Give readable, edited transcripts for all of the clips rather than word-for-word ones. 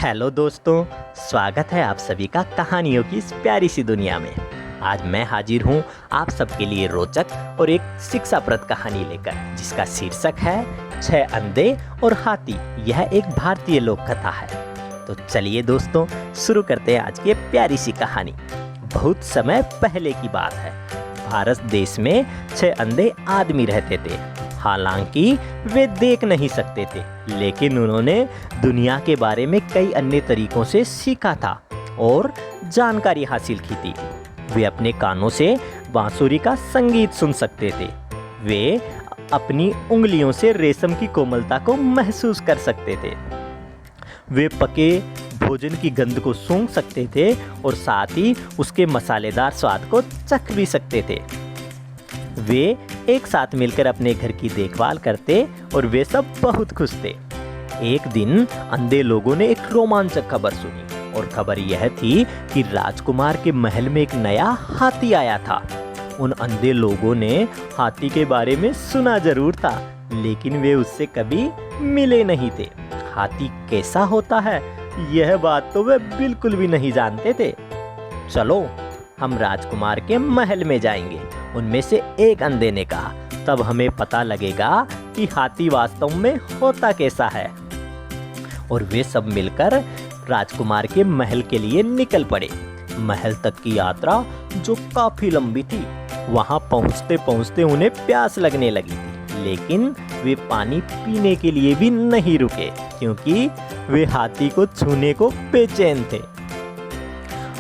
Hello दोस्तों, स्वागत है आप सभी का कहानियों की इस प्यारी सी दुनिया में। आज मैं हाजिर हूँ आप सबके लिए रोचक और एक शिक्षाप्रद कहानी लेकर, जिसका शीर्षक है 6 अंधे और हाथी। यह एक भारतीय लोक कथा है। तो चलिए दोस्तों, शुरू करते हैं आज की प्यारी सी कहानी। बहुत समय पहले की बात है। भारत देश में 6 अंधे आदमी रहते थे। हालांकि वे देख नहीं सकते थे, लेकिन उन्होंने दुनिया के बारे में कई अन्य तरीकों से सीखा था और जानकारी हासिल की थी। वे अपने कानों से बांसुरी का संगीत सुन सकते थे। वे अपनी उंगलियों से रेशम की कोमलता को महसूस कर सकते थे। वे पके भोजन की गंध को सूंघ सकते थे और साथ ही उसके मसालेदार स्वाद को चख भी सकते थे। वे एक साथ मिलकर अपने घर की देखभाल करते और वे सब बहुत खुश थे। एक दिन अंधे लोगों ने एक रोमांचक खबर सुनी और खबर यह थी कि राजकुमार के महल में एक नया हाथी आया था। उन अंधे लोगों ने हाथी के बारे में सुना जरूर था, लेकिन वे उससे कभी मिले नहीं थे। हाथी कैसा होता है, यह बात तो वे बिल्कुल भी नहीं जानते थे। चलो, हम राजकुमार के महल में जाएंगे, उनमें से एक अंधे ने कहा। तब हमें पता लगेगा कि हाथी वास्तव में होता कैसा है। और वे सब मिलकर राजकुमार के महल के लिए निकल पड़े। महल तक की यात्रा जो काफी लंबी थी, वहां पहुंचते पहुंचते उन्हें प्यास लगने लगी थी, लेकिन वे पानी पीने के लिए भी नहीं रुके, क्योंकि वे हाथी को छूने को बेचैन थे।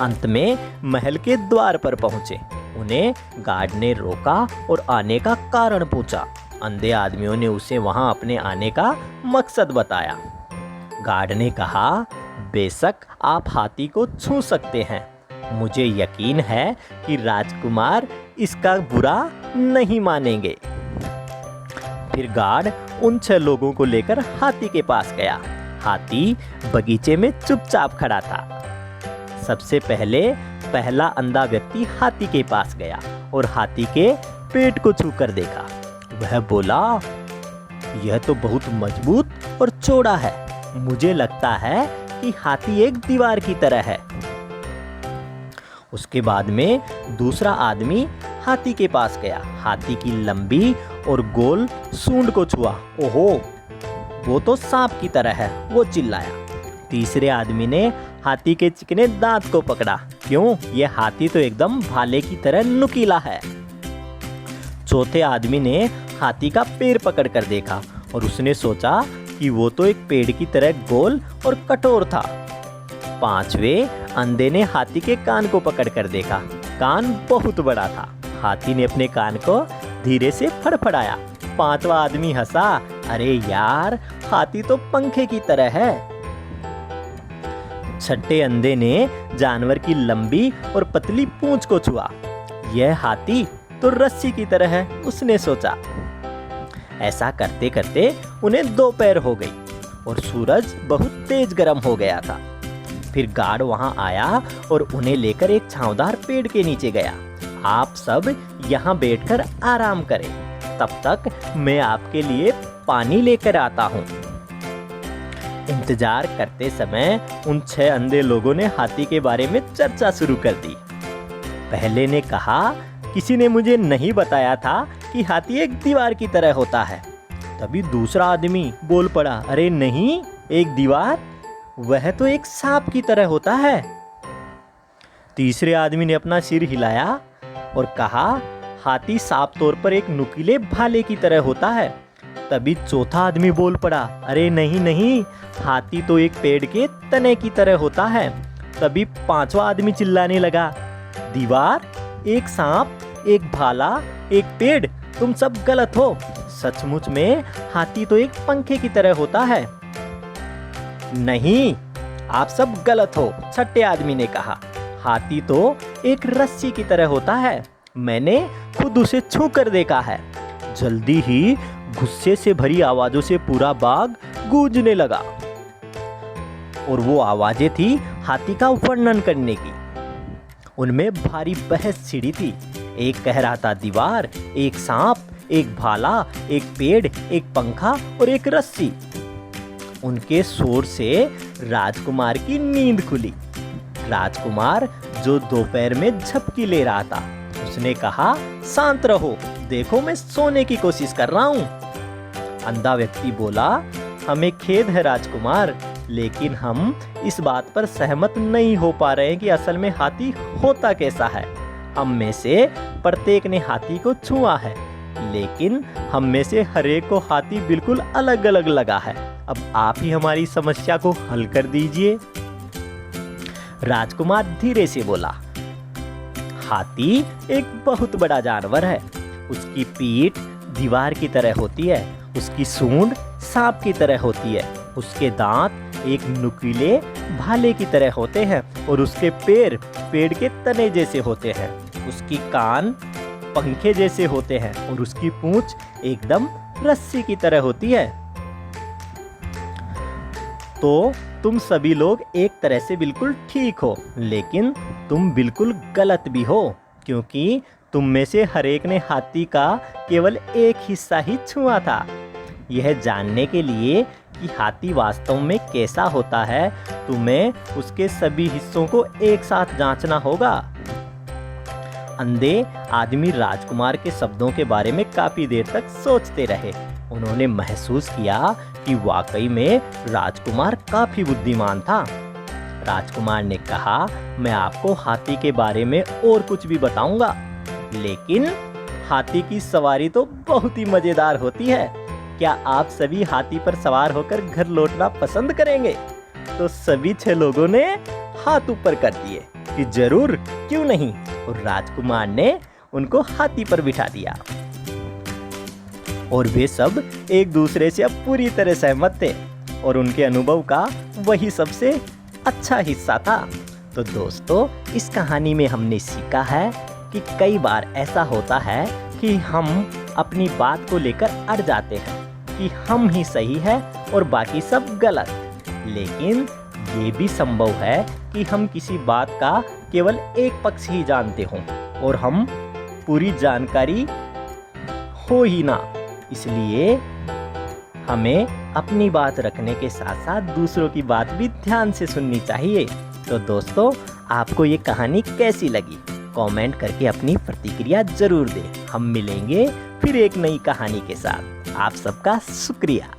अंत में महल के द्वार पर पहुंचे। उन्हें गार्ड ने रोका और आने का कारण पूछा। अंधे आदमियों ने उसे वहां अपने आने का मकसद बताया। गार्ड ने कहा, बेशक आप हाथी को छू सकते हैं। मुझे यकीन है कि राजकुमार इसका बुरा नहीं मानेंगे। फिर गार्ड उन 6 लोगों को लेकर हाथी के पास गया। हाथी बगीचे में चुपचाप खड़ा था। सबसे पहला अंधा व्यक्ति हाथी के पास गया और हाथी के पेट को छूकर देखा। वह बोला, यह तो बहुत मजबूत और चौड़ा है। मुझे लगता है कि हाथी एक दीवार की तरह है। उसके बाद में दूसरा आदमी हाथी के पास गया। हाथी की लंबी और गोल सूंड को छुआ। ओहो, वो तो सांप की तरह है, वो चिल्लाया। तीसरे आदमी ने हाथी के चिकने दांत को पकड़ा। क्यों, यह हाथी तो एकदम भाले की तरह नुकीला है। चौथे आदमी ने हाथी का पैर पकड़कर देखा और उसने सोचा कि वो तो एक पेड़ की तरह गोल और कठोर था। पांचवें अंधे ने हाथी के कान को पकड़कर देखा। कान बहुत बड़ा था। हाथी ने अपने कान को धीरे से फड़फड़ाया। पांचवा आदमी हंसा, अरे यार, हाथी तो पंखे की तरह है। छठे अंधे ने जानवर की लंबी और पतली पूंछ को छुआ। यह हाथी तो रस्सी की तरह है, उसने सोचा। ऐसा करते करते उन्हें दोपहर हो गई और सूरज बहुत तेज गर्म हो गया था। फिर गार्ड वहां आया और उन्हें लेकर एक छांवदार पेड़ के नीचे गया। आप सब यहाँ बैठकर आराम करें, तब तक मैं आपके लिए पानी लेकर आता हूँ। इंतजार करते समय उन 6 अंधे लोगों ने हाथी के बारे में चर्चा शुरू कर दी। पहले ने कहा, किसी ने मुझे नहीं बताया था कि हाथी एक दीवार की तरह होता है। तभी दूसरा आदमी बोल पड़ा, अरे नहीं, एक दीवार, वह तो एक सांप की तरह होता है। तीसरे आदमी ने अपना सिर हिलाया और कहा, हाथी साफ तौर पर एक नुकीले भाले की तरह होता है। तभी चौथा आदमी बोल पड़ा, अरे नहीं नहीं, हाथी तो एक पेड़ के तने की तरह होता है। तभी पांचवा आदमी चिल्लाने लगा, दीवार, एक सांप, एक भाला, एक पेड़, तुम सब गलत हो। सचमुच में हाथी तो एक पंखे की तरह होता है। नहीं, आप सब गलत हो, छठे आदमी ने कहा। हाथी तो एक रस्सी की तरह होता है। मैंने खुद उसे छू कर देखा है। जल्दी ही गुस्से से भरी आवाजों से पूरा बाग गूंजने लगा और वो आवाजें थी हाथी का वर्णन करने की। उनमें भारी बहस छिड़ी थी। एक कह रहा था दीवार, एक सांप, एक भाला, एक पेड़, एक पंखा और एक रस्सी। उनके शोर से राजकुमार की नींद खुली। राजकुमार जो दोपहर में झपकी ले रहा था, उसने कहा, शांत रहो, देखो मैं सोने की कोशिश कर रहा हूँ। अंधा व्यक्ति बोला, हमें खेद है राजकुमार, लेकिन हम इस बात पर सहमत नहीं हो पा रहे हैं कि असल में हाथी होता कैसा है। हम में से प्रत्येक ने हाथी को छुआ है, लेकिन हम में से हर एक को हाथी बिल्कुल अलग अलग लगा है। अब आप ही हमारी समस्या को हल कर दीजिए। राजकुमार धीरे से बोला, हाथी एक बहुत बड़ा जानवर है। उसकी पीठ दीवार की तरह होती है, उसकी सूंड सांप की तरह होती है, उसके दांत एक नुकीले भाले की तरह होते हैं और उसके पैर पेड़ के तने जैसे होते हैं। उसकी कान पंखे जैसे होते हैं और उसकी पूंछ एकदम रस्सी की तरह होती है। तो तुम सभी लोग एक तरह से बिल्कुल ठीक हो, लेकिन तुम बिल्कुल गलत भी हो, क्योंकि तुम में से हर एक ने हाथी का केवल एक हिस्सा ही छुआ था। यह जानने के लिए कि हाथी वास्तव में कैसा होता है, तुम्हें उसके सभी हिस्सों को एक साथ जांचना होगा। अंधे आदमी राजकुमार के शब्दों के बारे में काफी देर तक सोचते रहे। उन्होंने महसूस किया कि वाकई में राजकुमार काफी बुद्धिमान था। राजकुमार ने कहा, मैं आपको हाथी के बारे में और कुछ भी बताऊंगा, लेकिन हाथी की सवारी तो बहुत ही मजेदार होती है। क्या आप सभी हाथी पर सवार होकर घर लौटना पसंद करेंगे? तो सभी 6 लोगों ने हाथ ऊपर कर दिए कि जरूर, क्यों नहीं। और राजकुमार ने उनको हाथी पर बिठा दिया और वे सब एक दूसरे से अब पूरी तरह सहमत थे और उनके अनुभव का वही सबसे अच्छा हिस्सा था। तो दोस्तों, इस कहानी में हमने सीखा है कि कई बार ऐसा होता है कि हम अपनी बात को लेकर अड़ जाते हैं कि हम ही सही है और बाकी सब गलत। लेकिन ये भी संभव है कि हम किसी बात का केवल एक पक्ष ही जानते हों और हम पूरी जानकारी हो ही ना। इसलिए हमें अपनी बात रखने के साथ साथ दूसरों की बात भी ध्यान से सुननी चाहिए। तो दोस्तों, आपको ये कहानी कैसी लगी? कमेंट करके अपनी प्रतिक्रिया जरूर दें। हम मिलेंगे फिर एक नई कहानी के साथ। आप सबका शुक्रिया।